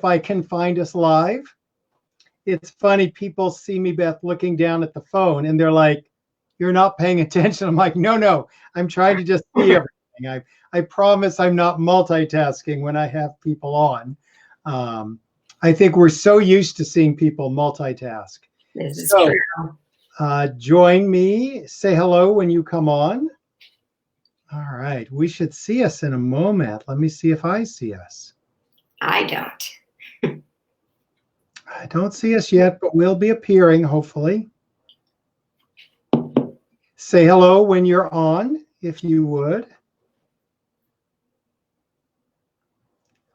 I can find us live. It's funny, people see me, Beth, looking down at the phone, and they're like, "You're not paying attention." I'm like, no, I'm trying to just see everything. I promise I'm not multitasking when I have people on. I think we're so used to seeing people multitask. This is true. Join me. Say hello when you come on. All right. We should see us in a moment. Let me see if I see us. I don't. I don't see us yet, but we'll be appearing, hopefully. Say hello when you're on, if you would.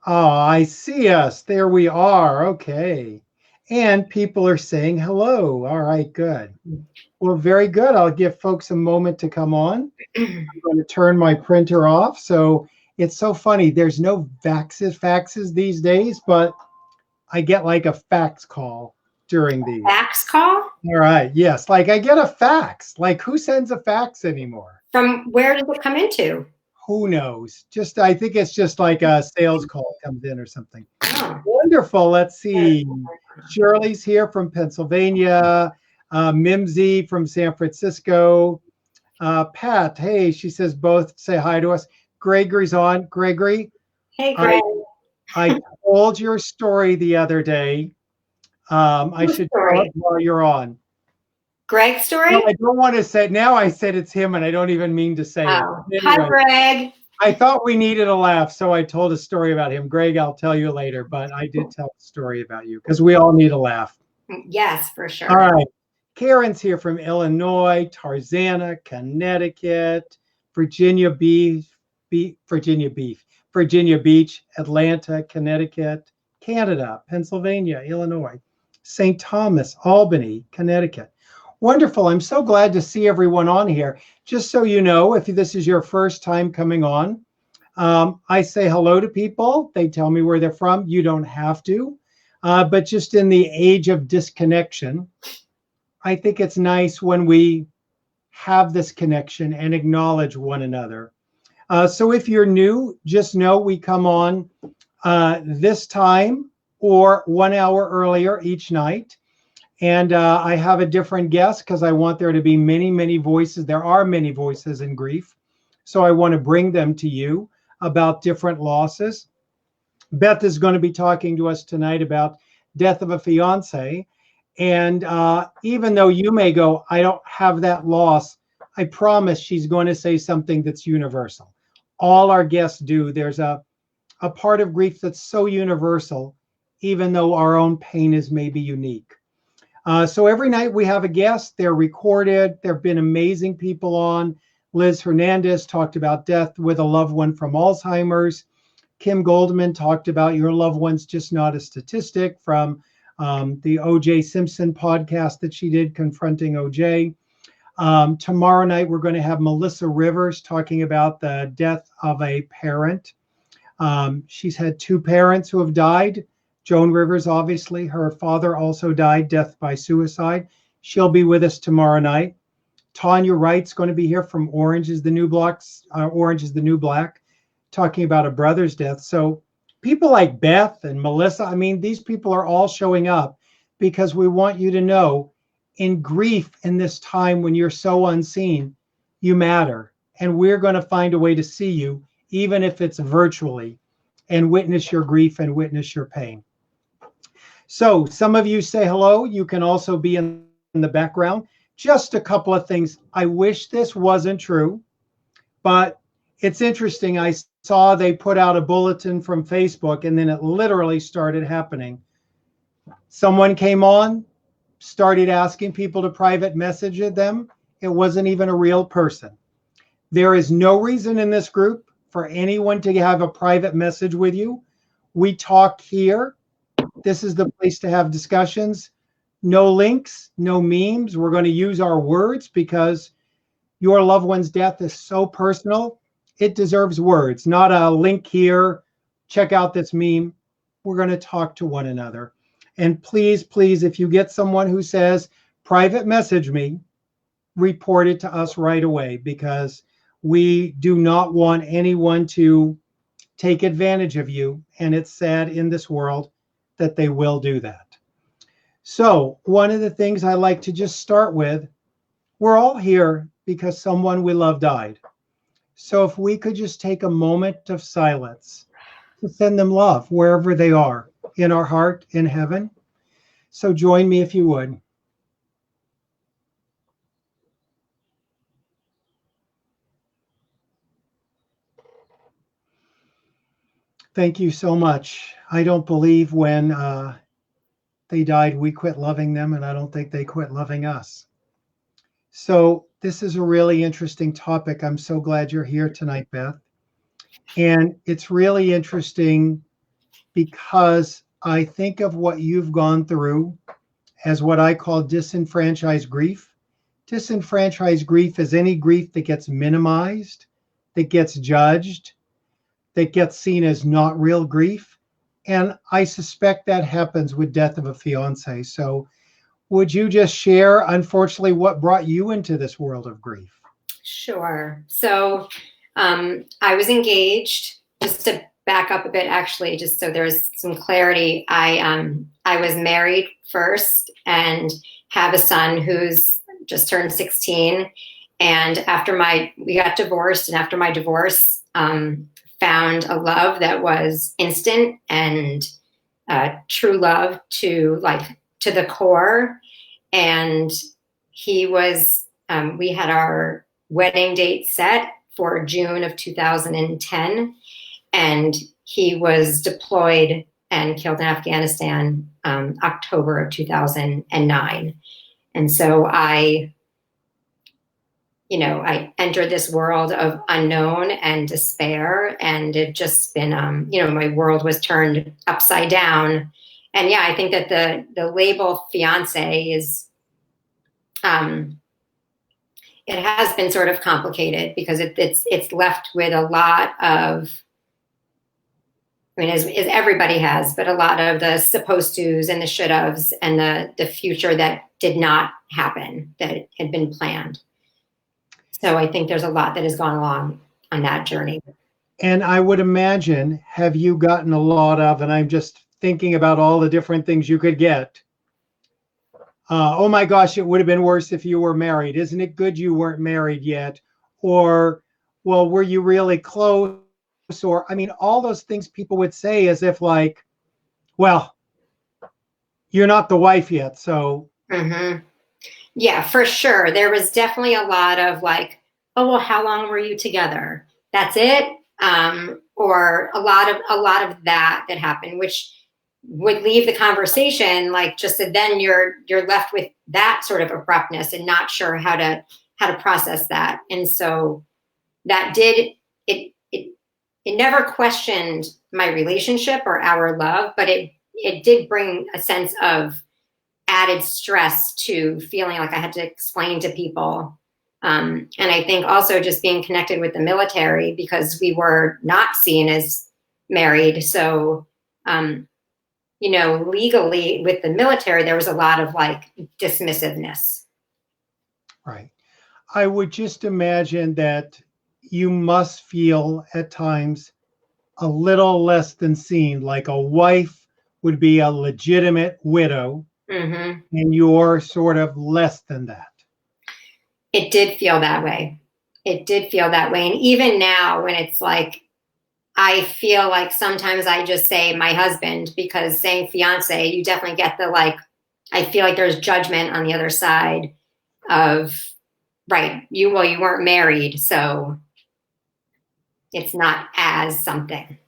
Oh, I see us. There we are. Okay. And people are saying hello. All right, good. Well, very good. I'll give folks a moment to come on. I'm going to turn my printer off. So it's so funny. There's no faxes these days, but I get like a fax call during these. Fax call? All right. Yes. Like I get a fax. Like who sends a fax anymore? From where does it come into? Who knows? Just, I think it's just like a sales call comes in or something. Oh. Wonderful. Let's see. Shirley's here from Pennsylvania. Mimsy from San Francisco. Pat, hey, she says both say hi to us. Gregory's on. Gregory. Hey, Greg. I told your story the other day. I should tell it while you're on. Greg's story? No, I don't want to say. Now I said it's him, and I don't even mean to say it. Anyway, hi, Greg. I thought we needed a laugh, so I told a story about him. Greg, I'll tell you later, but I did tell a story about you because we all need a laugh. Yes, for sure. All right. Karen's here from Illinois, Tarzana, Connecticut, Virginia Beach, Atlanta, Connecticut, Canada, Pennsylvania, Illinois, St. Thomas, Albany, Connecticut. Wonderful. I'm so glad to see everyone on here. Just so you know, if this is your first time coming on, I say hello to people. They tell me where they're from. You don't have to. But just in the age of disconnection, I think it's nice when we have this connection and acknowledge one another. So if you're new, just know we come on this time or 1 hour earlier each night. And I have a different guest because I want there to be many, many voices. There are many voices in grief. So I want to bring them to you about different losses. Beth is going to be talking to us tonight about death of a fiance. And even though you may go, I don't have that loss, I promise she's going to say something that's universal. All our guests do. There's a part of grief that's so universal, even though our own pain is maybe unique. So every night we have a guest. They're recorded. There have been amazing people on. Liz Hernandez talked about death with a loved one from Alzheimer's. Kim Goldman talked about your loved one's just not a statistic from the O.J. Simpson podcast that she did, Confronting O.J. Tomorrow night, we're going to have Melissa Rivers talking about the death of a parent. She's had two parents who have died. Joan Rivers, obviously, her father also died, death by suicide. She'll be with us tomorrow night. Tanya Wright's going to be here from Orange is the New Black, talking about a brother's death. So people like Beth and Melissa, I mean, these people are all showing up because we want you to know in grief in this time when you're so unseen, you matter. And we're going to find a way to see you, even if it's virtually, and witness your grief and witness your pain. So some of you say hello. You can also be in the background. Just a couple of things. I wish this wasn't true, but it's interesting. I saw they put out a bulletin from Facebook, and then it literally started happening. Someone came on, started asking people to private message them. It wasn't even a real person. There is no reason in this group for anyone to have a private message with you. We talk here. This is the place to have discussions. No links, no memes. We're going to use our words because your loved one's death is so personal. It deserves words, not a link here. Check out this meme. We're going to talk to one another. And please, please, if you get someone who says, private message me, report it to us right away, because we do not want anyone to take advantage of you. And it's sad in this world that they will do that. So one of the things I like to just start with, we're all here because someone we love died. So if we could just take a moment of silence to send them love wherever they are, in our heart, in heaven. So join me if you would. Thank you so much. I don't believe when they died, we quit loving them, and I don't think they quit loving us. So this is a really interesting topic. I'm so glad you're here tonight, Beth. And it's really interesting because I think of what you've gone through as what I call disenfranchised grief. Disenfranchised grief is any grief that gets minimized, that gets judged, that gets seen as not real grief. And I suspect that happens with death of a fiance. So would you just share, unfortunately, what brought you into this world of grief? Sure. So I was engaged. Just to back up a bit, actually, just so there's some clarity. I was married first and have a son who's just turned 16. And we got divorced, and after my divorce, found a love that was instant and true love to the core. And he was, we had our wedding date set for June of 2010, and he was deployed and killed in Afghanistan, October of 2009. And so I entered this world of unknown and despair, and it just been, my world was turned upside down. And yeah, I think that the label fiance is, it has been sort of complicated because it's left with a lot of, as everybody has, but a lot of the supposed tos and the should haves and the future that did not happen, that had been planned. So I think there's a lot that has gone along on that journey. And I would imagine, have you gotten a lot of, and I'm just thinking about all the different things you could get. Oh my gosh, it would have been worse if you were married. Isn't it good you weren't married yet? Or, well, were you really close? Or, all those things people would say as if like, well, you're not the wife yet. So. Mm-hmm. Yeah, for sure. There was definitely a lot of like, oh, well, how long were you together? That's it. Or a lot of that happened, which would leave the conversation like just that then you're left with that sort of abruptness and not sure how to process that. And so that it never questioned my relationship or our love, but it did bring a sense of added stress to feeling like I had to explain to people. And I think also just being connected with the military because we were not seen as married. So, legally with the military, there was a lot of like dismissiveness. Right. I would just imagine that you must feel at times a little less than seen, like a wife would be a legitimate widow. Mm-hmm. And you're sort of less than that. It did feel that way. And even now when it's like, I feel like sometimes I just say my husband, because saying fiance, you definitely get the like, I feel like there's judgment on the other side of, right, you weren't married, so it's not as something.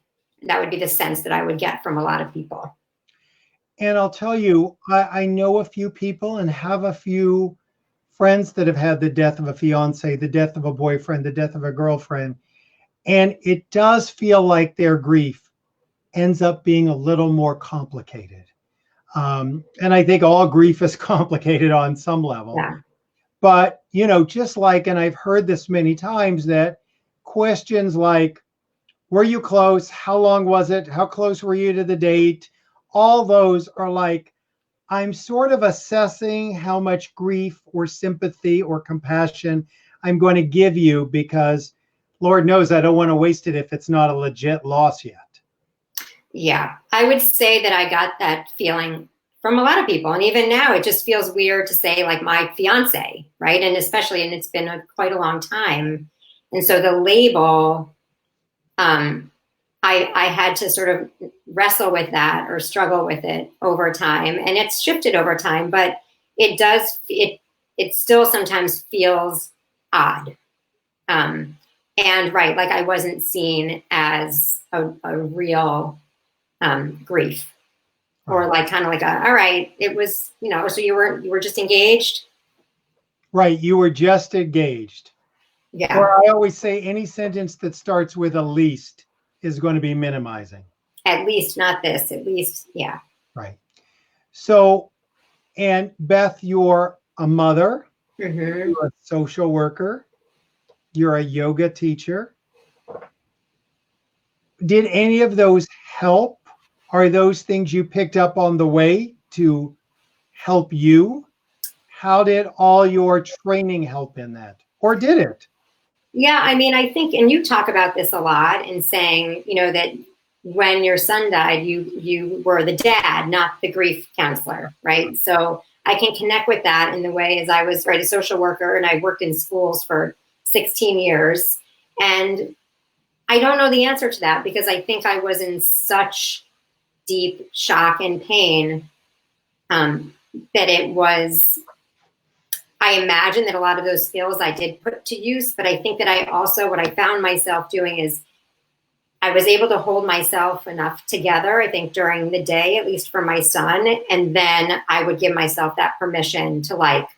That would be the sense that I would get from a lot of people. And I'll tell you, I know a few people and have a few friends that have had the death of a fiance, the death of a boyfriend, the death of a girlfriend. And it does feel like their grief ends up being a little more complicated. And I think all grief is complicated on some level. Yeah. But, just like, and I've heard this many times, that questions like, were you close? How long was it? How close were you to the date? All those are like, I'm sort of assessing how much grief or sympathy or compassion I'm going to give you because Lord knows I don't want to waste it if it's not a legit loss yet. Yeah, I would say that I got that feeling from a lot of people. And even now, it just feels weird to say like my fiance, right? And especially, and it's been quite a long time. And so the label, um, I had to sort of wrestle with that or struggle with it over time. And it's shifted over time, but it still sometimes feels odd. Um, and right, like I wasn't seen as a real grief, or like kind of like all right, it was, so you were just engaged. Right. You were just engaged. Yeah, Or I always say any sentence that starts with a least is going to be minimizing. at least not this, at least. Yeah. Right. So, and Beth, you're a mother, Mm-hmm. you're a social worker, you're a yoga teacher. Did any of those help? Are those things you picked up on the way to help you? How did all your training help in that? Or did it? Yeah, I mean, I think, and you talk about this a lot in saying, that when your son died, you were the dad, not the grief counselor, right? So I can connect with that in the way as I was, right, a social worker, and I worked in schools for 16 years. And I don't know the answer to that because I think I was in such deep shock and pain, that it was, I imagine that a lot of those skills I did put to use, but I think that I also, what I found myself doing is I was able to hold myself enough together, I think, during the day, at least for my son. And then I would give myself that permission to like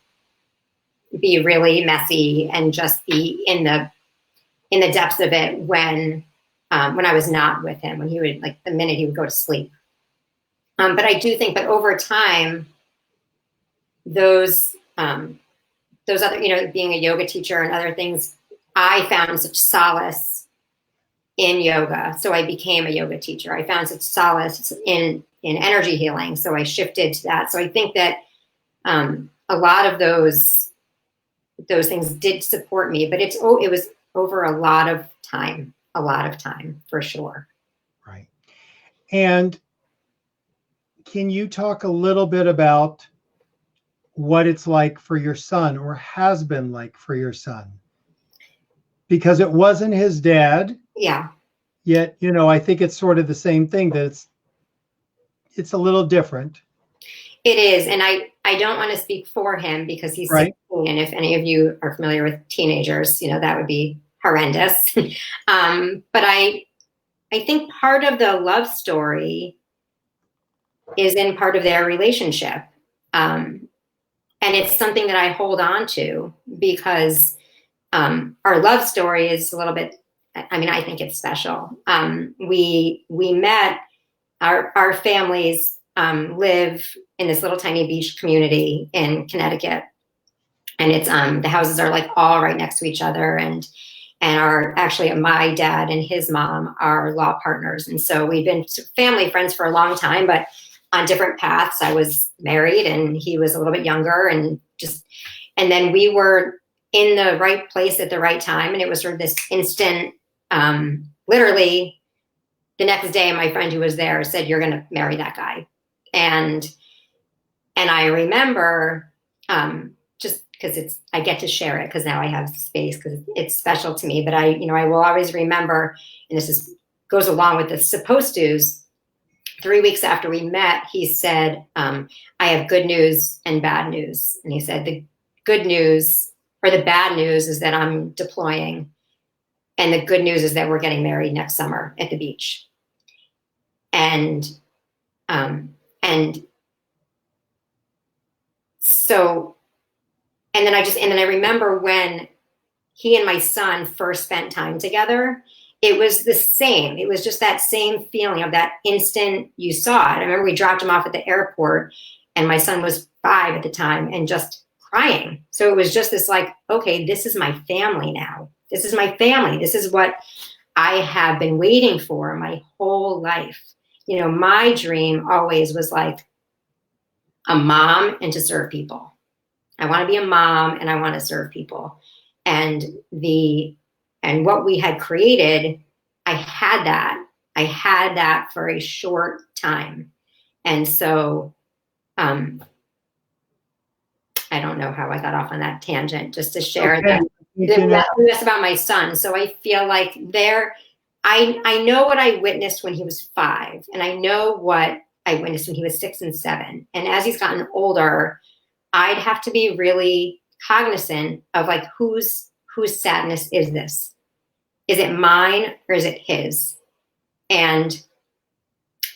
be really messy and just be in the depths of it when I was not with him, when he would, like, the minute he would go to sleep. But I do think that over time, those other, being a yoga teacher and other things, I found such solace in yoga. So I became a yoga teacher. I found such solace in energy healing. So I shifted to that. So I think that a lot of those things did support me, but it was over a lot of time for sure. Right. And can you talk a little bit about what it's like for your son, or has been like for your son? Because it wasn't his dad. Yeah. Yet, I think it's sort of the same thing, that it's a little different. It is. And I don't want to speak for him because he's Right. 16. And if any of you are familiar with teenagers, that would be horrendous. But I think part of the love story is in part of their relationship. And it's something that I hold on to because our love story is a little bit, I mean, I think it's special. We met, our families live in this little tiny beach community in Connecticut. And it's the houses are like all right next to each other, and our, actually, my dad and his mom are law partners, and so we've been family friends for a long time, but on different paths. I was married and he was a little bit younger, and then we were in the right place at the right time, and it was sort of this instant, literally the next day my friend who was there said, "You're going to marry that guy." And I remember, just because I get to share it because now I have space because it's special to me, but I will always remember, and goes along with the supposed to's. 3 weeks after we met, he said, "I have good news and bad news." And he said, the good news, or the bad news, is that I'm deploying. And the good news is that we're getting married next summer at the beach. And so, and then I remember when he and my son first spent time together, it was the same. It was just that same feeling of that instant you saw it. I remember we dropped him off at the airport and my son was 5 at the time and just crying. So it was just this like, okay, this is my family now. This is my family. This is what I have been waiting for my whole life. My dream always was like a mom and to serve people. I want to be a mom and I want to serve people. And what we had created, I had that. I had that for a short time. And so I don't know how I got off on that tangent, just to share that that's about my son. So I feel like I know what I witnessed when he was 5, and I know what I witnessed when he was 6 and 7. And as he's gotten older, I'd have to be really cognizant of like, whose sadness is this? Is it mine or is it his? And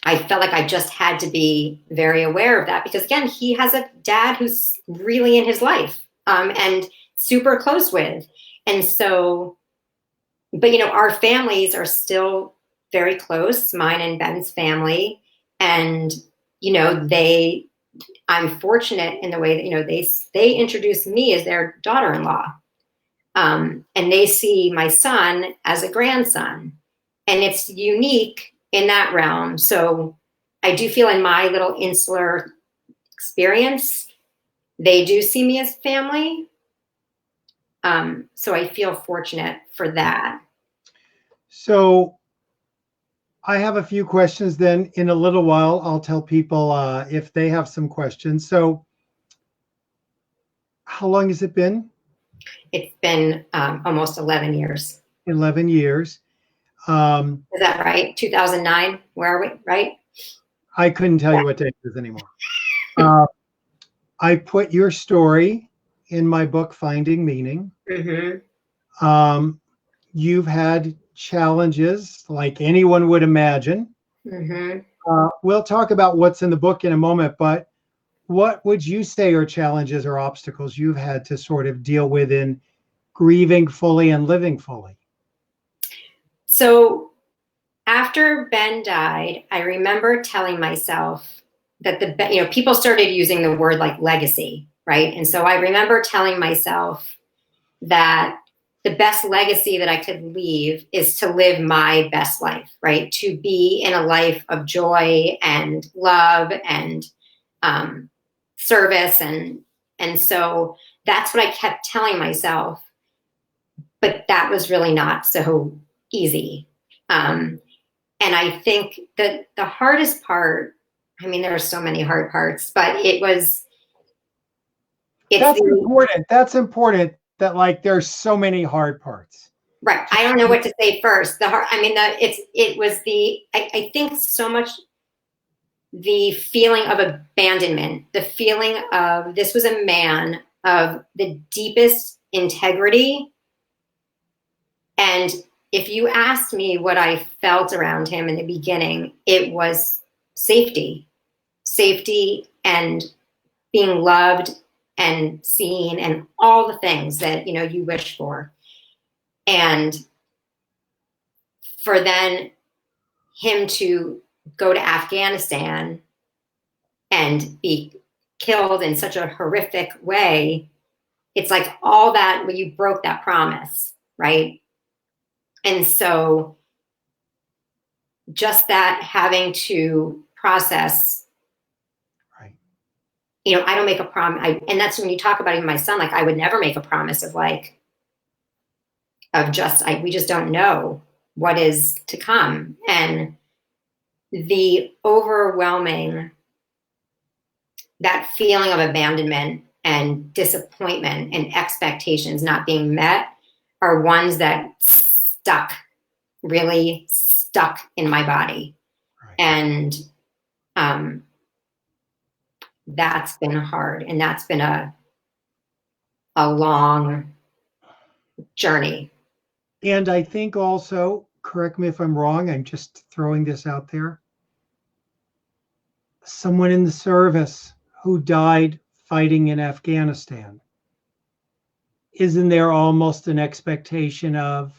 I felt like I just had to be very aware of that, because again, he has a dad who's really in his life, and super close with. And so, but you know, our families are still very close, mine and Ben's family. And, you know, I'm fortunate in the way that, you know, they introduced me as their daughter-in-law. And they see my son as a grandson, and it's unique in that realm. So I do feel in my little insular experience, they do see me as family. So I feel fortunate for that. So I have a few questions. Then in a little while, I'll tell people if they have some questions. So how long has it been? It's been almost 11 years. 11 years. Is that right? 2009? Where are we? Right? I couldn't tell you what day it is anymore. I put your story in my book, Finding Meaning. Mm-hmm. You've had challenges like anyone would imagine. Mm-hmm. We'll talk about what's in the book in a moment, but what would you say are challenges or obstacles you've had to sort of deal with in grieving fully and living fully? So after Ben died, I remember telling myself that people started using the word like legacy, right? And so I remember telling myself that the best legacy that I could leave is to live my best life, right? To be in a life of joy and love and service. And so that's what I kept telling myself. But that was really not so easy. And I think that the hardest part, I mean, there are so many hard parts, but important. That's important that like there's so many hard parts. Right. I don't know what to say first. I think so much the feeling of abandonment, the feeling of this was a man of the deepest integrity. And if you asked me what I felt around him in the beginning, it was safety and being loved and seen and all the things that, you know, you wish for. And for then him to go to Afghanistan and be killed in such a horrific way, it's like all that, when you broke that promise, right? And so just that having to process, right? You know, I don't make a promise. And that's when you talk about even my son, like I would never make a promise of like, we just don't know what is to come. And the overwhelming, that feeling of abandonment and disappointment and expectations not being met are ones that really stuck in my body. Right. And that's been hard. And that's been a long journey. And I think also, correct me if I'm wrong, I'm just throwing this out there, someone in the service who died fighting in Afghanistan, isn't there almost an expectation of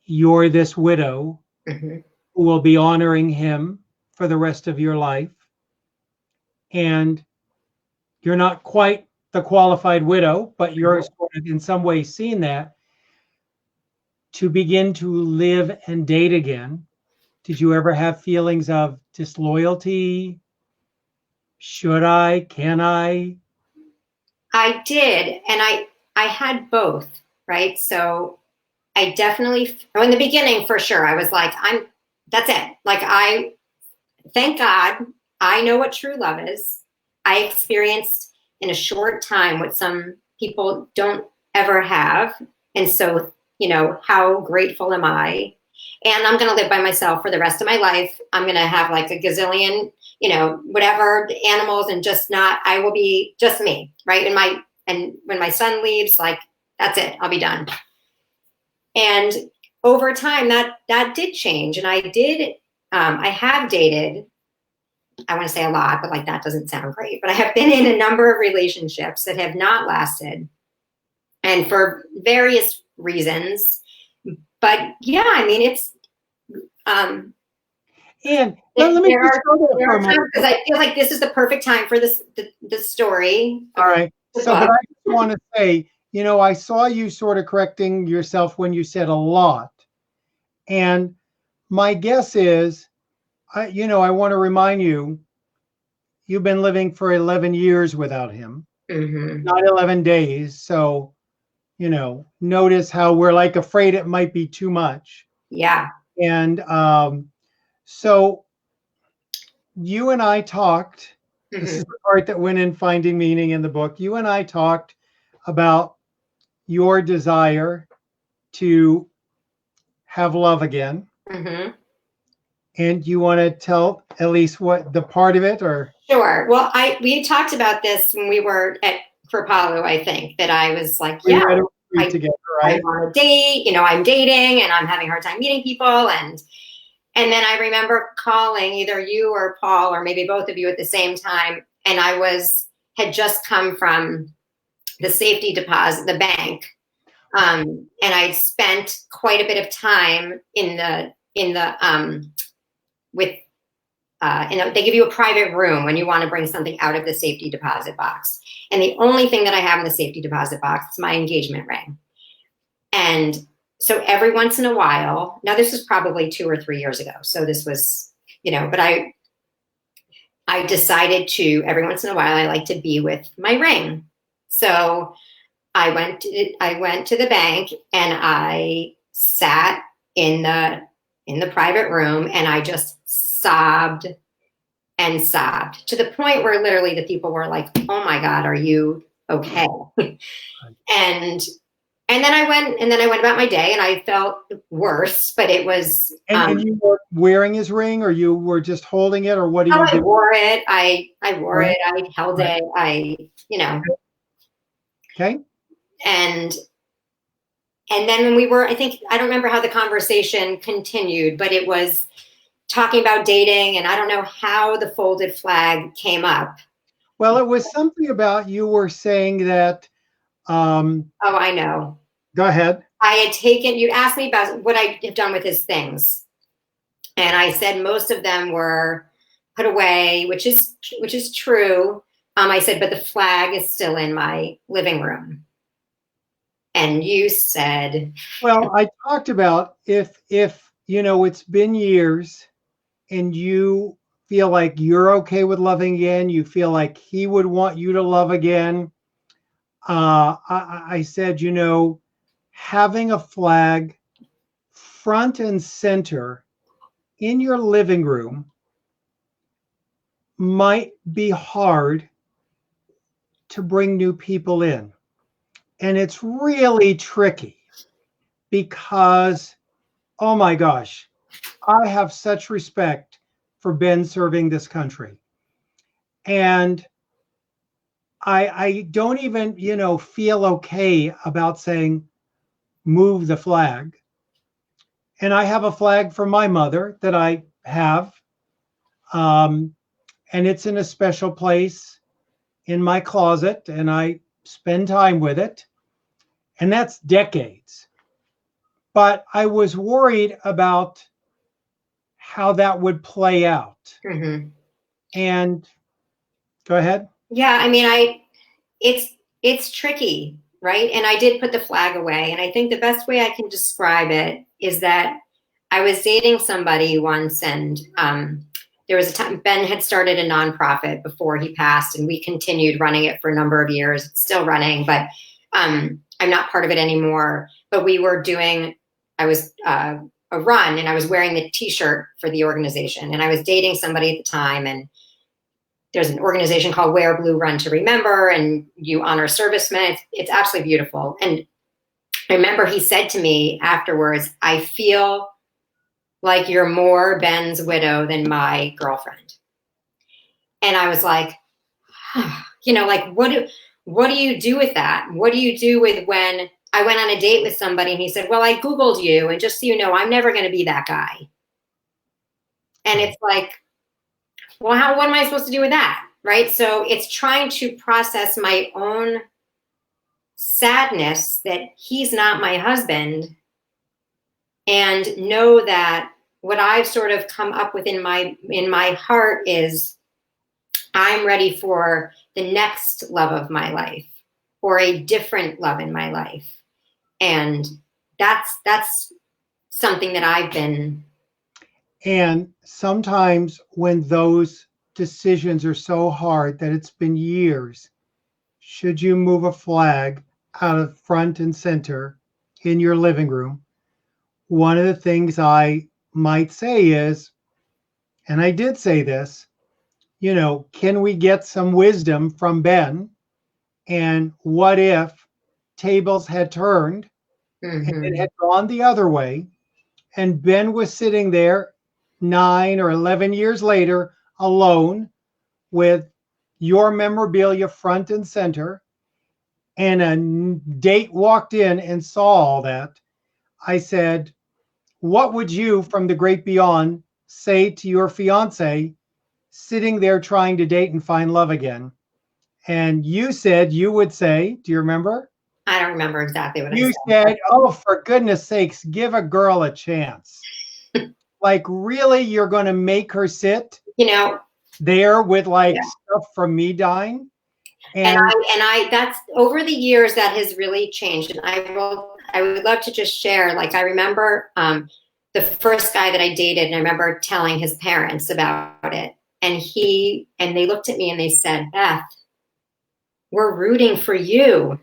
you're this widow who will be honoring him for the rest of your life, and you're not quite the qualified widow, but you're sort of in some way seeing that, to begin to live and date again? Did you ever have feelings of disloyalty? Should I? Can I? I did. And I had both, right? So I definitely, in the beginning, for sure, I was like, that's it. Like, thank God, I know what true love is. I experienced in a short time what some people don't ever have. And so, how grateful am I? And I'm going to live by myself for the rest of my life. I'm going to have like a gazillion, whatever animals, and I will be just me. Right. And when my son leaves, like, that's it, I'll be done. And over time that did change. And I have dated, I want to say a lot, but like that doesn't sound great, but I have been in a number of relationships that have not lasted, and for various reasons. But yeah, I mean, it's, and let me just go there for a moment, because I feel like this is the perfect time for this story. All right. So, but I just want to say, I saw you sort of correcting yourself when you said a lot. And my guess is, I want to remind you, you've been living for 11 years without him, not 11 days. So, notice how we're like afraid it might be too much. Yeah. And so you and I talked, this is the part that went in Finding Meaning in the book. You and I talked about your desire to have love again. And you want to tell at least what the part of it, or? Sure. Well, we talked about this when we were for Palu, I think, that I was like, together, right? I want to date, I'm dating and I'm having a hard time meeting people. And then I remember calling either you or Paul, or maybe both of you at the same time. And I had just come from the safety deposit, the bank. And I'd spent quite a bit of time they give you a private room when you want to bring something out of the safety deposit box. And the only thing that I have in the safety deposit box is my engagement ring. And so every once in a while, now this was probably 2 or 3 years ago. So this was, but I decided to, every once in a while, I like to be with my ring. So I went to the bank and I sat in the private room, and I just sobbed and sobbed, to the point where literally the people were like, "Oh my God, are you okay?" and then I went about my day, and I felt worse, but it was. And you were wearing his ring, or you were just holding it, or what do you do? I wore it. I wore it. I held it. Okay. And then when we were, I don't remember how the conversation continued, but it was talking about dating, and I don't know how the folded flag came up. Well, it was something about, you were saying that. Oh, I know. Go ahead. You asked me about what I have done with his things. And I said most of them were put away, which is true. I said, but the flag is still in my living room. And you said, well, I talked about if it's been years and you feel like you're okay with loving again, you feel like he would want you to love again. I said, having a flag front and center in your living room might be hard to bring new people in. And it's really tricky because, oh my gosh, I have such respect for Ben serving this country. And I don't even, feel okay about saying, move the flag. And I have a flag for my mother that I have. And it's in a special place in my closet, and I spend time with it. And that's decades. But I was worried about how that would play out. And go ahead. Yeah, I mean, it's tricky, right? And I did put the flag away. And I think the best way I can describe it is that I was dating somebody once, and there was a time Ben had started a nonprofit before he passed, and we continued running it for a number of years. It's still running, but I'm not part of it anymore. But we were doing, I was a run, and I was wearing the t-shirt for the organization, and I was dating somebody at the time, and there's an organization called Wear Blue, Run to Remember, and you honor servicemen. It's absolutely beautiful. And I remember he said to me afterwards, I feel like you're more Ben's widow than my girlfriend. And I was like, like, what do you do with that? What do you do with when I went on a date with somebody and he said, well, I Googled you, and just so you know, I'm never going to be that guy. And it's like, well, what am I supposed to do with that? Right. So it's trying to process my own sadness that he's not my husband, and know that what I've sort of come up with in my heart is I'm ready for the next love of my life, or a different love in my life. And that's something that I've been. And sometimes when those decisions are so hard that it's been years, should you move a flag out of front and center in your living room, one of the things I might say is, and I did say this, can we get some wisdom from Ben? And what if tables had turned and it had gone the other way, and Ben was sitting there 9 or 11 years later alone with your memorabilia front and center, and a date walked in and saw all that? I said, what would you from the great beyond say to your fiance sitting there trying to date and find love again? And you said you would say, do you remember? I don't remember exactly what you I said. Oh, for goodness sakes, give a girl a chance. Like, really, you're going to make her sit there with stuff from me dying? And I that's over the years that has really changed. And I would love to just share, like, I remember the first guy that I dated, and I remember telling his parents about it. And they looked at me and they said, Beth, we're rooting for you.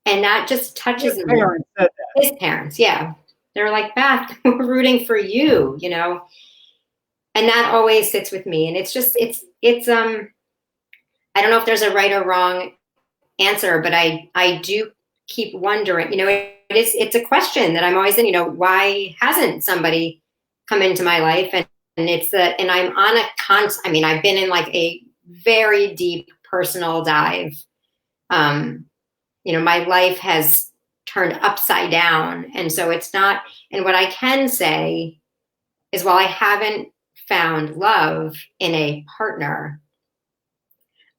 And that just touches me. His parents, yeah. They're like, Beth, we're rooting for you, And that always sits with me. And it's just, it's I don't know if there's a right or wrong answer, but I do keep wondering, it's a question that I'm always in, why hasn't somebody come into my life? And and I'm on I've been in like a very deep personal dive. My life has turned upside down. And so it's not, and what I can say is, while I haven't found love in a partner,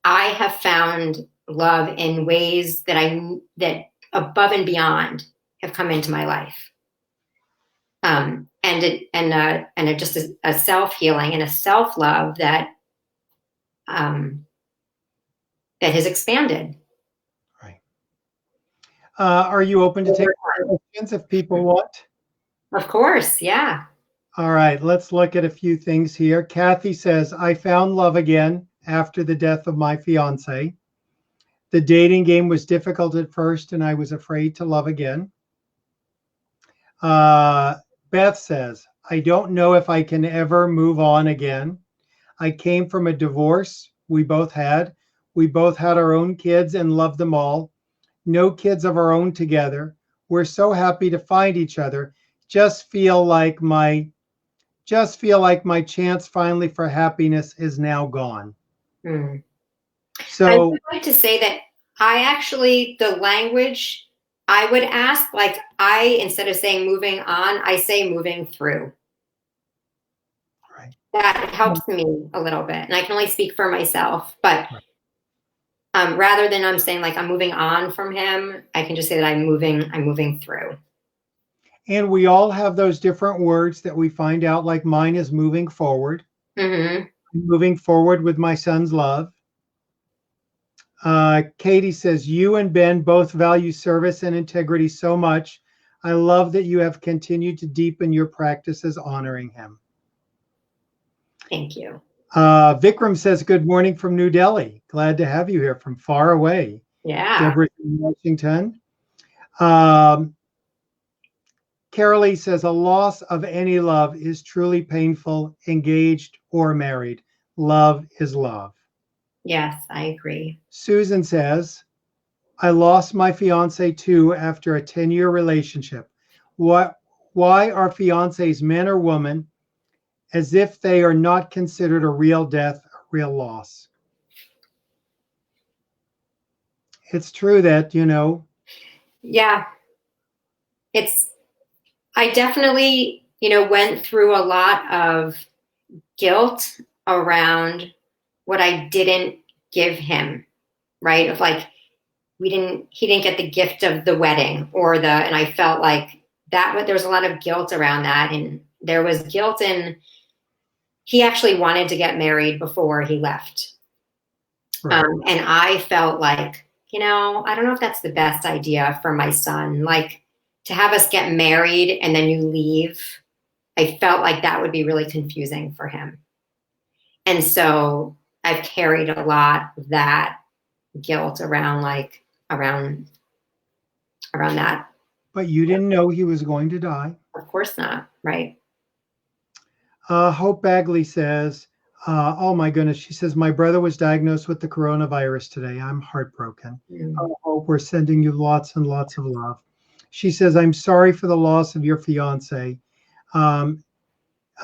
I have found love in ways that above and beyond have come into my life. Just a self-healing and a self-love that has expanded. Right. Are you open to take questions if people want? Of course, yeah. All right, let's look at a few things here. Kathy says, I found love again after the death of my fiance. The dating game was difficult at first, and I was afraid to love again. Beth says, I don't know if I can ever move on again. I came from a divorce we both had. We both had our own kids and loved them all. No kids of our own together. We're so happy to find each other. Just feel like my chance finally for happiness is now gone. So I would like to say that the language I would ask, like, instead of saying moving on, I say moving through. Right. That helps me a little bit. And I can only speak for myself, but rather than I'm saying like I'm moving on from him, I can just say that I'm moving through. And we all have those different words that we find out, like mine is moving forward. Mm-hmm. Moving forward with my son's love. Katie says, you and Ben both value service and integrity so much. I love that you have continued to deepen your practices honoring him. Thank you. Vikram says, good morning from New Delhi. Glad to have you here from far away. Yeah. Deborah from Washington. Carolee says, a loss of any love is truly painful, engaged or married. Love is love. Yes, I agree. Susan says, I lost my fiance too after a 10-year relationship. What, why are fiancés men or women as if they are not considered a real death, a real loss? It's true that, Yeah, I definitely, went through a lot of guilt around what I didn't give him, right? Of like, he didn't get the gift of the wedding and I felt like there was a lot of guilt around that. And there was guilt in, he actually wanted to get married before he left. right. And I felt like, I don't know if that's the best idea for my son. Like to have us get married and then you leave, I felt like that would be really confusing for him. And so I've carried a lot of that guilt around that. But you didn't know he was going to die. Of course not, right? Hope Bagley says, oh my goodness, she says, my brother was diagnosed with the coronavirus today. I'm heartbroken. Hope, we're sending you lots and lots of love. She says, I'm sorry for the loss of your fiance.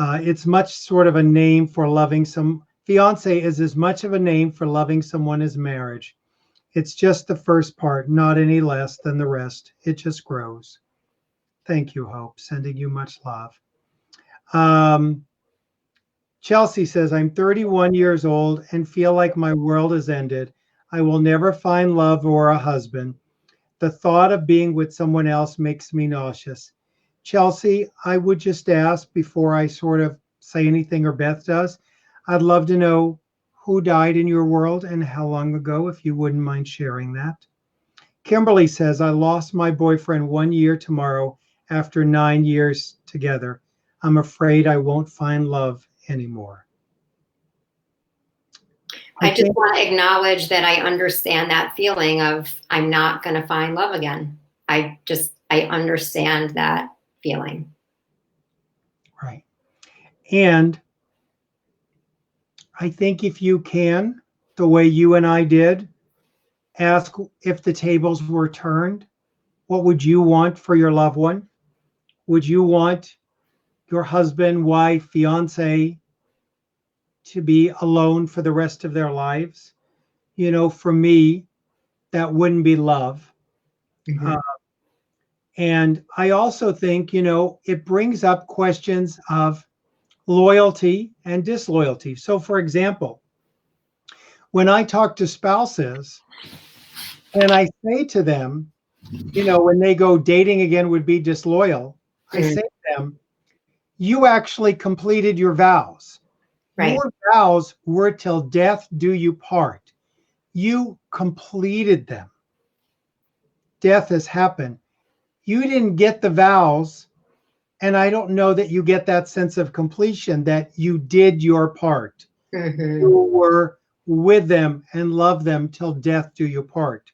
It's much sort of a name for loving fiance is as much of a name for loving someone as marriage. It's just the first part, not any less than the rest. It just grows. Thank you, Hope. Sending you much love. Chelsea says, I'm 31 years old and feel like my world has ended. I will never find love or a husband. The thought of being with someone else makes me nauseous. Chelsea, I would just ask before I sort of say anything, or Beth does, I'd love to know who died in your world and how long ago, if you wouldn't mind sharing that. Kimberly says, I lost my boyfriend 1 year tomorrow after 9 years together. I'm afraid I won't find love anymore. I just want to acknowledge that I understand that feeling of I'm not going to find love again. I understand that feeling. Right. And I think if you can, the way you and I did, ask if the tables were turned, what would you want for your loved one? Would you want your husband, wife, fiance to be alone for the rest of their lives? For me, that wouldn't be love. Mm-hmm. And I also think, it brings up questions of loyalty and disloyalty. So, for example, when I talk to spouses and I say to them, when they go dating again would be disloyal, I say to them, you actually completed your vows. Right. Your vows were till death do you part. You completed them. Death has happened. You didn't get the vows, and I don't know that you get that sense of completion that you did your part. Mm-hmm. You were with them and loved them till death do you part.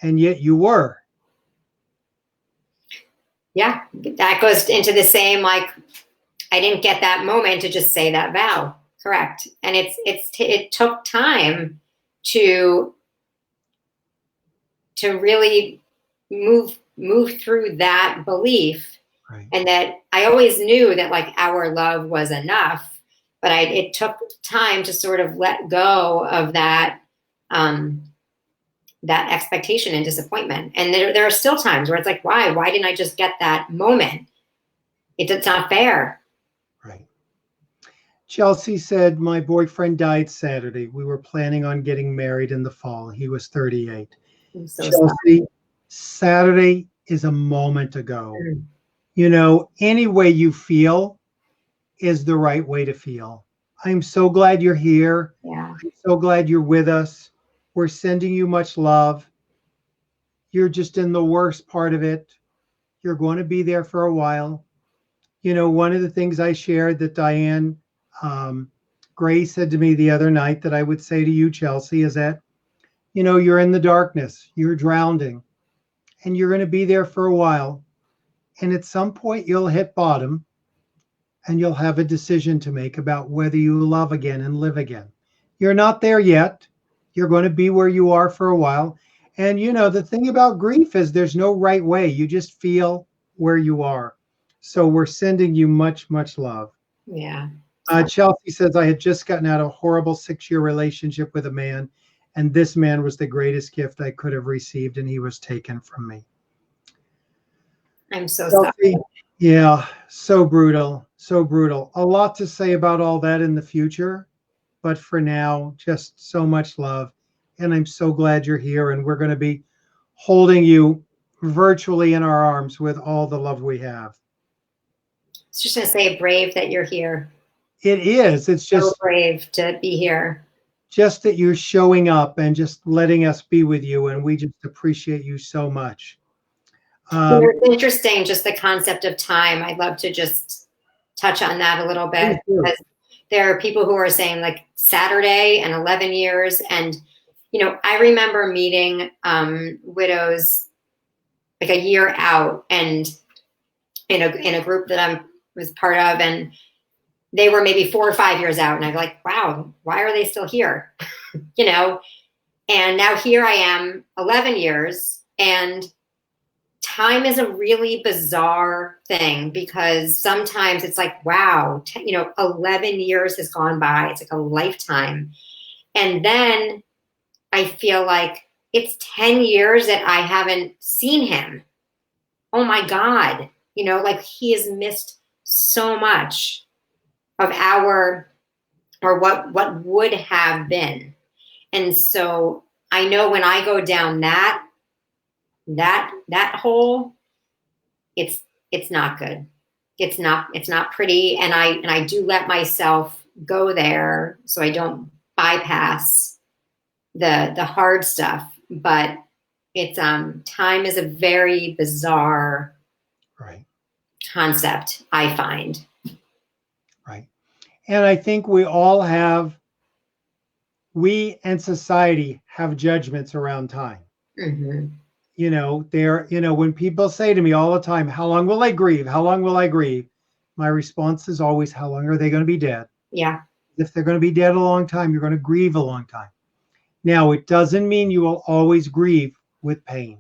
And yet you were. Yeah, that goes into the same, like, I didn't get that moment to just say that vow. Correct. And it took time to really move through that belief. Right. And that I always knew that like our love was enough, but it took time to sort of let go of that, that expectation and disappointment. And there are still times where it's like, why didn't I just get that moment? It's not fair. Right. Chelsea said, my boyfriend died Saturday. We were planning on getting married in the fall. He was 38. So Chelsea, sorry. Saturday is a moment ago. Any way you feel is the right way to feel. I'm so glad you're here. Yeah. I'm so glad you're with us. We're sending you much love. You're just in the worst part of it. You're going to be there for a while. One of the things I shared that Diane Gray said to me the other night that I would say to you, Chelsea, is that, you're in the darkness, you're drowning, and you're going to be there for a while. And at some point, you'll hit bottom and you'll have a decision to make about whether you love again and live again. You're not there yet. You're going to be where you are for a while. And, the thing about grief is there's no right way. You just feel where you are. So we're sending you much, much love. Yeah. Chelsea says, I had just gotten out of a horrible 6-year relationship with a man, and this man was the greatest gift I could have received, and he was taken from me. I'm so Chelsea, sorry. yeah, so brutal, so brutal. A lot to say about all that in the future, but for now, just so much love. And I'm so glad you're here, and we're going to be holding you virtually in our arms with all the love we have. It's just going to say brave that you're here. It is. It's So just brave to be here. Just that you're showing up and just letting us be with you, and we just appreciate you so much. It's interesting, just the concept of time. I'd love to just touch on that a little bit, because there are people who are saying like Saturday and 11 years. And, I remember meeting widows like a year out, and in a group that I was part of, and they were maybe 4 or 5 years out. And I'm like, wow, why are they still here? And now here I am 11 years, and time is a really bizarre thing, because sometimes it's like, wow, 11 years has gone by. It's like a lifetime. And then I feel like it's 10 years that I haven't seen him. Oh my God. Like he has missed so much of what would have been. And so I know when I go down that hole, it's not good. It's not pretty. And I do let myself go there so I don't bypass the hard stuff. But it's time is a very bizarre concept, I find. Right. And I think we and society have judgments around time. Mm-hmm. When people say to me all the time, how long will I grieve? How long will I grieve? My response is always, how long are they going to be dead? Yeah. If they're going to be dead a long time, you're going to grieve a long time. Now, it doesn't mean you will always grieve with pain.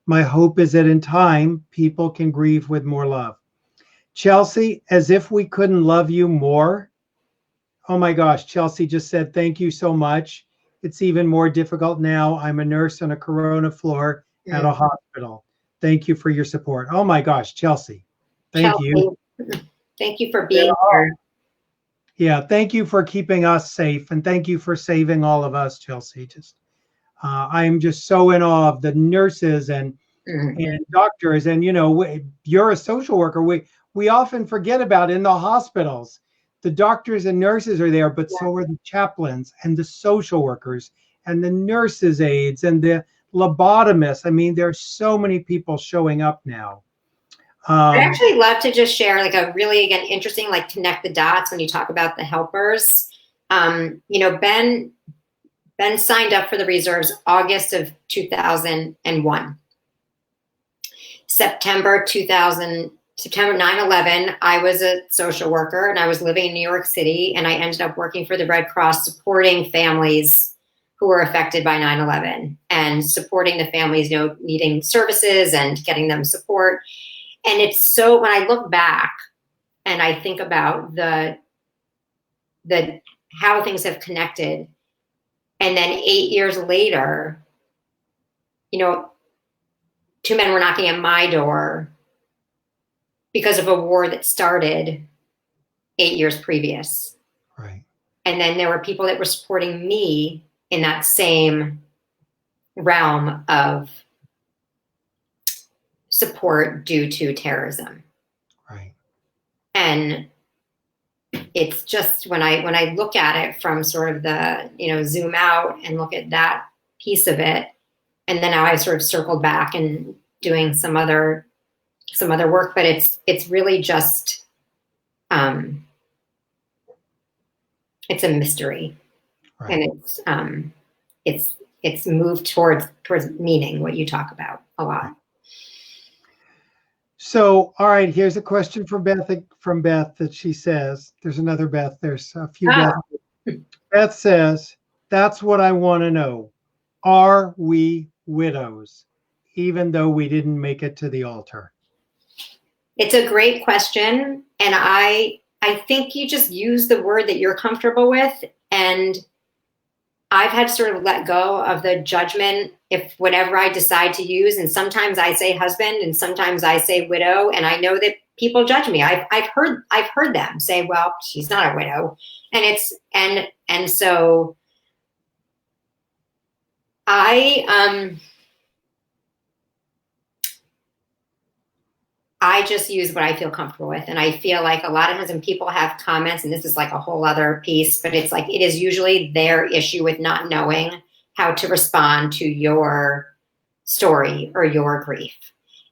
My hope is that in time, people can grieve with more love. Chelsea, as if we couldn't love you more. Oh my gosh, Chelsea just said, thank you so much. It's even more difficult now. I'm a nurse on a corona floor at a hospital. Thank you for your support. Oh my gosh, Chelsea. Thank you. Thank you for being here. Yeah, thank you for keeping us safe, and thank you for saving all of us, Chelsea. I'm just so in awe of the nurses and doctors, and you're a social worker. We often forget about in the hospitals. The doctors and nurses are there, but so are the chaplains and the social workers and the nurses' aides and the lobotomists. I mean, there's so many people showing up now. I'd actually love to just share like a really, again, interesting, like connect the dots when you talk about the helpers. Ben signed up for the reserves August of 2001. September 9/11, I was a social worker and I was living in New York City, and I ended up working for the Red Cross, supporting families who were affected by 9/11 and supporting the families, needing services and getting them support. And it's so, when I look back and I think about the how things have connected, and then 8 years later, 2 men were knocking at my door because of a war that started 8 years previous. Right. And then there were people that were supporting me in that same realm of support due to terrorism. Right. And it's just when I look at it from sort of the, zoom out and look at that piece of it, and then now I've sort of circled back and doing some other work, but it's really just it's a mystery. Right. And it's moved towards meaning, what you talk about a lot. So, all right, here's a question from Beth that she says, there's another Beth, there's a few Beth. Ah, Beth says, that's what I want to know. Are we widows, even though we didn't make it to the altar? it's a great question. And I think you just use the word that you're comfortable with. And I've had to sort of let go of the judgment if whatever I decide to use. And sometimes I say husband and sometimes I say widow. And I know that people judge me. I've heard them say, well, she's not a widow. And it's, and so I just use what I feel comfortable with. And I feel like a lot of times when people have comments, and this is like a whole other piece, but it's like it is usually their issue with not knowing how to respond to your story or your grief.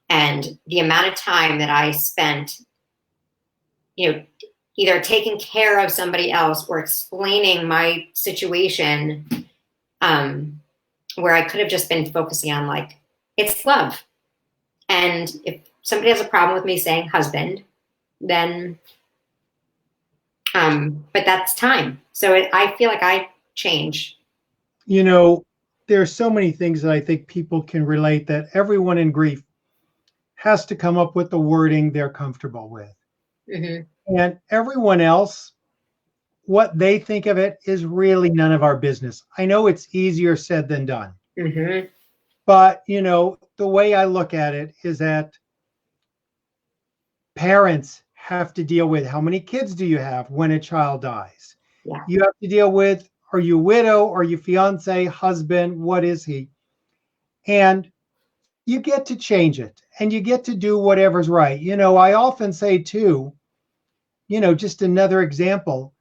And the amount of time that I spent, either taking care of somebody else or explaining my situation, where I could have just been focusing on like, it's love. And if somebody has a problem with me saying husband, then, but that's time. So I feel like I change. There's so many things that I think people can relate, that everyone in grief has to come up with the wording they're comfortable with. Mm-hmm. And everyone else, what they think of it is really none of our business. I know it's easier said than done. Mm-hmm. But, the way I look at it is that parents have to deal with how many kids do you have when a child dies. Yeah. You have to deal with, are you widow? Are you fiance, husband? What is he? And you get to change it and you get to do whatever's right. I often say too, just another example,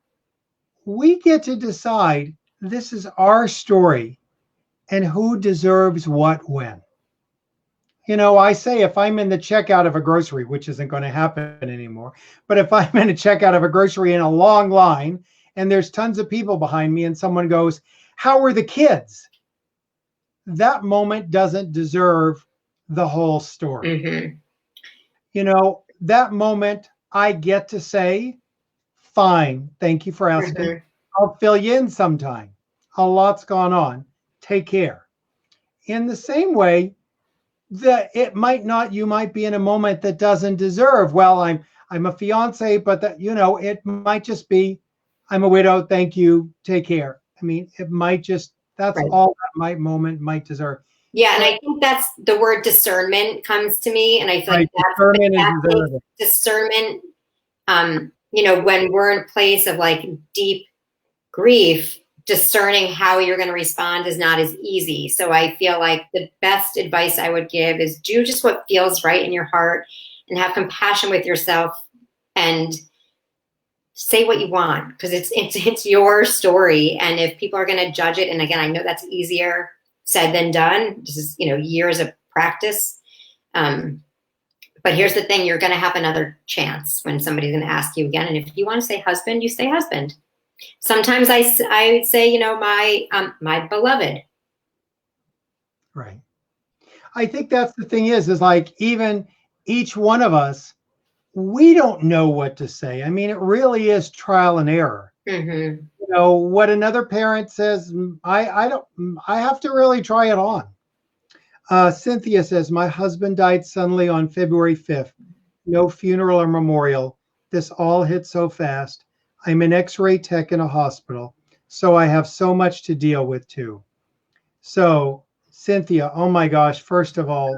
we get to decide this is our story and who deserves what when. I say if I'm in the checkout of a grocery, which isn't going to happen anymore, but if I'm in a checkout of a grocery in a long line and there's tons of people behind me and someone goes, how are the kids? That moment doesn't deserve the whole story. Mm-hmm. That moment I get to say, fine, thank you for asking. Mm-hmm. I'll fill you in sometime. A lot's gone on. Take care. In the same way, that you might be in a moment that doesn't deserve, well, I'm a fiance, but that, it might just be, I'm a widow, thank you, take care. I mean, it might just, that's right. All that moment might deserve. Yeah, and I think that's the word discernment comes to me, and I feel like that's discernment. When we're in a place of like deep grief, discerning how you're going to respond is not as easy. So I feel like the best advice I would give is do just what feels right in your heart and have compassion with yourself and say what you want, because it's your story. And if people are going to judge it, and again, I know that's easier said than done. This is, years of practice. But here's the thing, you're going to have another chance when somebody's going to ask you again. And if you want to say husband, you say husband. Sometimes I say, my beloved. Right. I think that's the thing is like, even each one of us, we don't know what to say. I mean, it really is trial and error. Mm-hmm. What another parent says, I have to really try it on. Cynthia says, my husband died suddenly on February 5th. No funeral or memorial. This all hit so fast. I'm an X-ray tech in a hospital, so I have so much to deal with too. So, Cynthia, oh my gosh, first of all,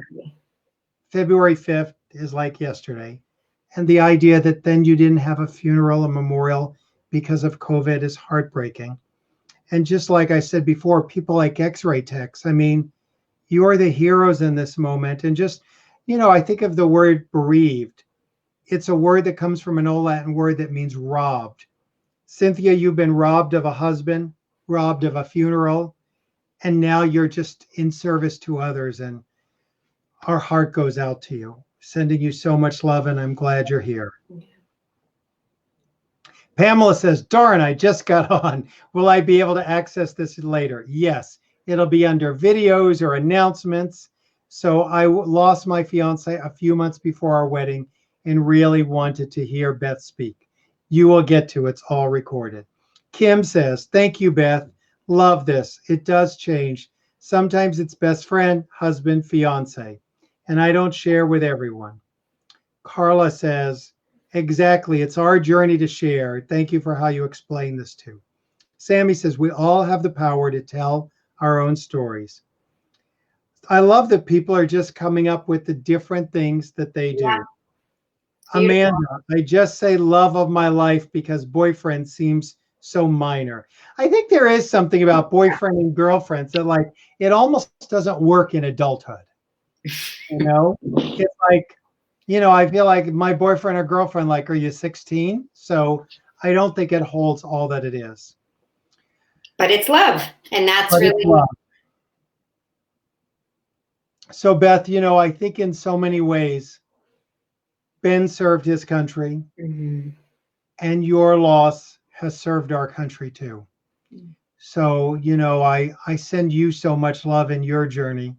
February 5th is like yesterday. And the idea that then you didn't have a funeral, a memorial because of COVID is heartbreaking. And just like I said before, people like X-ray techs, I mean, you are the heroes in this moment. And just, I think of the word bereaved. It's a word that comes from an old Latin word that means robbed. Cynthia, you've been robbed of a husband, robbed of a funeral, and now you're just in service to others. And our heart goes out to you, sending you so much love, and I'm glad you're here. Yeah. Pamela says, darn, I just got on. Will I be able to access this later? Yes, it'll be under videos or announcements. So I lost my fiance a few months before our wedding and really wanted to hear Beth speak. You will get to it's all recorded. Kim says, thank you, Beth. Love this. It does change. Sometimes it's best friend, husband, fiance, and I don't share with everyone. Carla says, exactly. It's our journey to share. Thank you for how you explain this too. Sammy says, we all have the power to tell our own stories. I love that people are just coming up with the different things that they do. Yeah, beautiful. Amanda, I just say love of my life because boyfriend seems so minor. I think there is something about boyfriend and girlfriends that like it almost doesn't work in adulthood. You know, it's like, I feel like my boyfriend or girlfriend, like, are you 16? So I don't think it holds all that it is. But it's love. And that's But it's really love. So Beth, I think in so many ways, Ben served his country, Mhm. and your loss has served our country too. So, I send you so much love in your journey.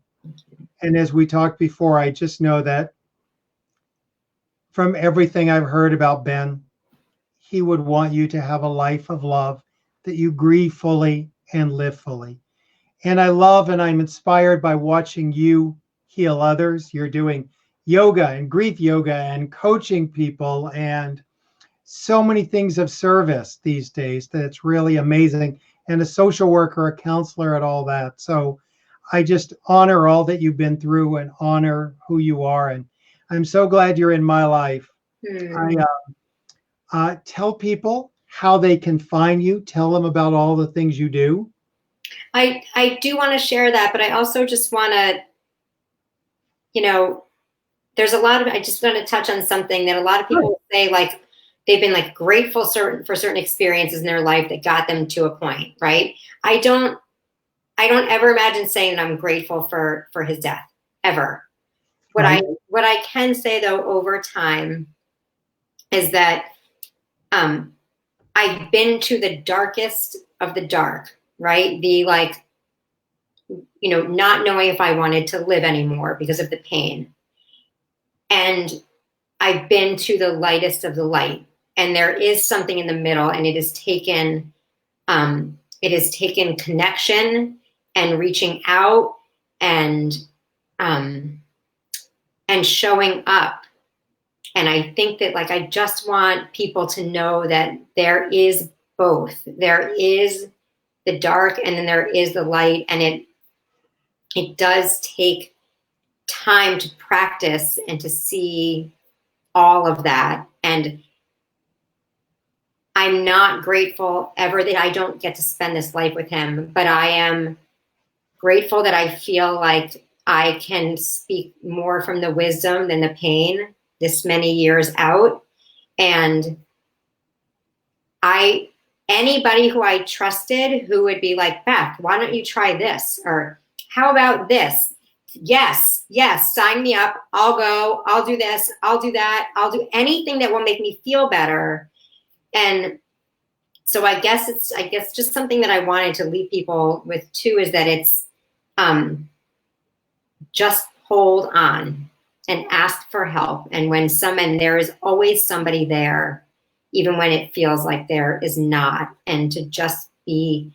And as we talked before, I just know that from everything I've heard about Ben, he would want you to have a life of love, that you grieve fully and live fully. And I love and I'm inspired by watching you heal others. You're doing yoga and grief yoga and coaching people and so many things of service these days that it's really amazing. And a social worker, a counselor, and all that. So I just honor all that you've been through and honor who you are. And I'm so glad you're in my life. Hmm. Tell people how they can find you. Tell them about all the things you do. I do want to share that, but I also just want to, there's a lot of, I just want to touch on something that a lot of people say, like, they've been like grateful for certain experiences in their life that got them to a point, right? I don't ever imagine saying that I'm grateful for his death, ever. Right. What I can say though over time is that I've been to the darkest of the dark, right? The like, not knowing if I wanted to live anymore because of the pain. And I've been to the lightest of the light. And there is something in the middle, and it has taken connection and reaching out and showing up. And I think that like I just want people to know that there is both. There is the dark and then there is the light, and it does take time to practice and to see all of that. And I'm not grateful ever that I don't get to spend this life with him, but I am grateful that I feel like I can speak more from the wisdom than the pain this many years out. And anybody who I trusted who would be like, Beth, why don't you try this? Or how about this? Yes, sign me up. I'll go, I'll do this, I'll do that. I'll do anything that will make me feel better. And so I guess just something that I wanted to leave people with too, is that it's just hold on and ask for help. And there is always somebody there, even when it feels like there is not, and to just be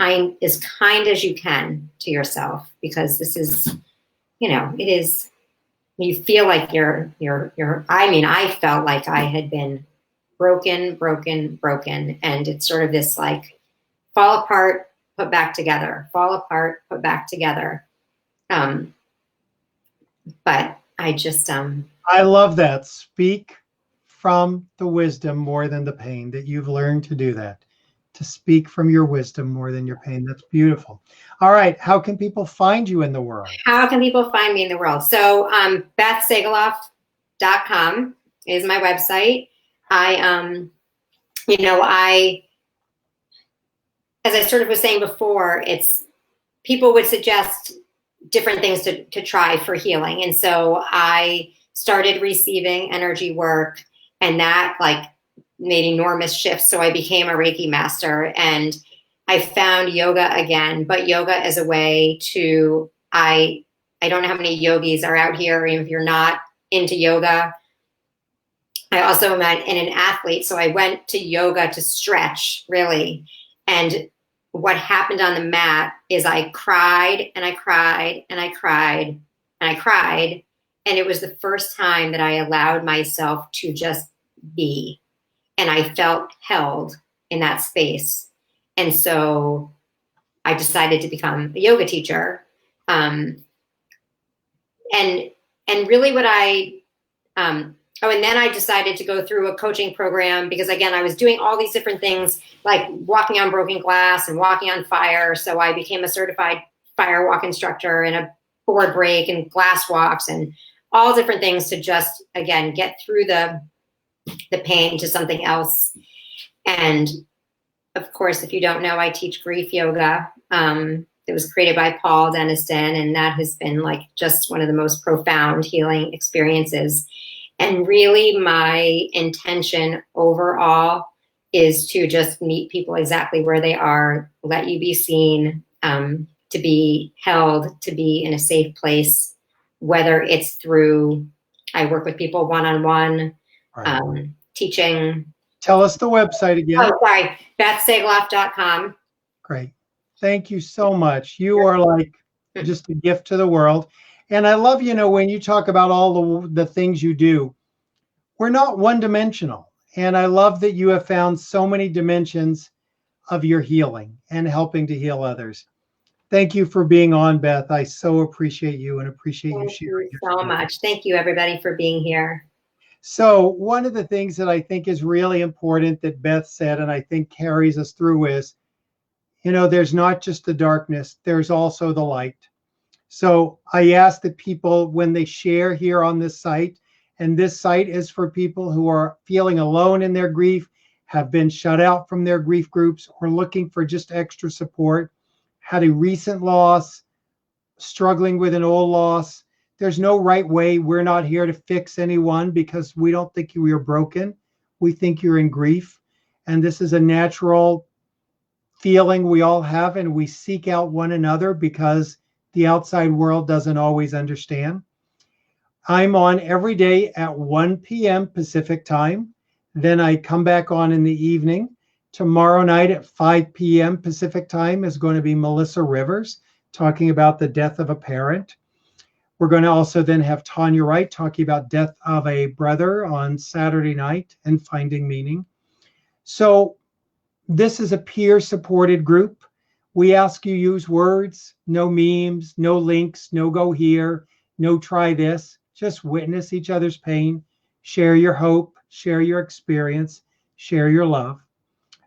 as kind as you can to yourself, because this is, it is, you feel like I felt like I had been broken. And it's sort of this like fall apart, put back together, fall apart, put back together. But I just, I love that. Speak from the wisdom more than the pain, that you've learned to do that, to speak from your wisdom more than your pain. That's beautiful. All right. How can people find you in the world? How can people find me in the world? So BethSegaloff.com is my website. As I sort of was saying before, people would suggest different things to try for healing. And so I started receiving energy work, and that like made enormous shifts. So I became a Reiki master, and I found yoga again, but yoga as a way to, I I don't know how many yogis are out here. If you're not into yoga, I also am an athlete. So I went to yoga to stretch, really. And what happened on the mat is I cried and I cried and I cried and I cried. And it was the first time that I allowed myself to just be. And I felt held in that space. And so I decided to become a yoga teacher. And really what and then I decided to go through a coaching program because, again, I was doing all these different things like walking on broken glass and walking on fire. So I became a certified fire walk instructor and a board break and glass walks and all different things to just, again, get through the pain to something else. And of course, if you don't know, I teach grief yoga. It was created by Paul Denniston, and that has been like just one of the most profound healing experiences. And really my intention overall is to just meet people exactly where they are, let you be seen, to be held, to be in a safe place, whether it's through, I work with people one-on-one, Right. teaching. Tell us the website again. Oh, sorry, BethSegaloff.com. Great. Thank you so much. You are like just a gift to the world. And I love, when you talk about all the things you do, we're not one-dimensional. And I love that you have found so many dimensions of your healing and helping to heal others. Thank you for being on, Beth. I so appreciate you and appreciate you sharing. Thank you so much. Thank you, everybody, for being here. So one of the things that I think is really important that Beth said, and I think carries us through is, there's not just the darkness, there's also the light. So I ask that people, when they share here on this site, and this site is for people who are feeling alone in their grief, have been shut out from their grief groups, or looking for just extra support, had a recent loss, struggling with an old loss. There's no right way. We're not here to fix anyone because we don't think you are broken. We think you're in grief. And this is a natural feeling we all have, and we seek out one another because the outside world doesn't always understand. I'm on every day at 1 p.m. Pacific time. Then I come back on in the evening. Tomorrow night at 5 p.m. Pacific time is going to be Melissa Rivers talking about the death of a parent. We're going to also then have Tanya Wright talking about death of a brother on Saturday night and finding meaning. So this is a peer-supported group. We ask you use words, no memes, no links, no go here, no try this. Just witness each other's pain, share your hope, share your experience, share your love.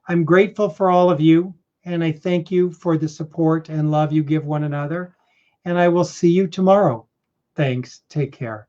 I'm grateful for all of you, and I thank you for the support and love you give one another. And I will see you tomorrow. Thanks. Take care.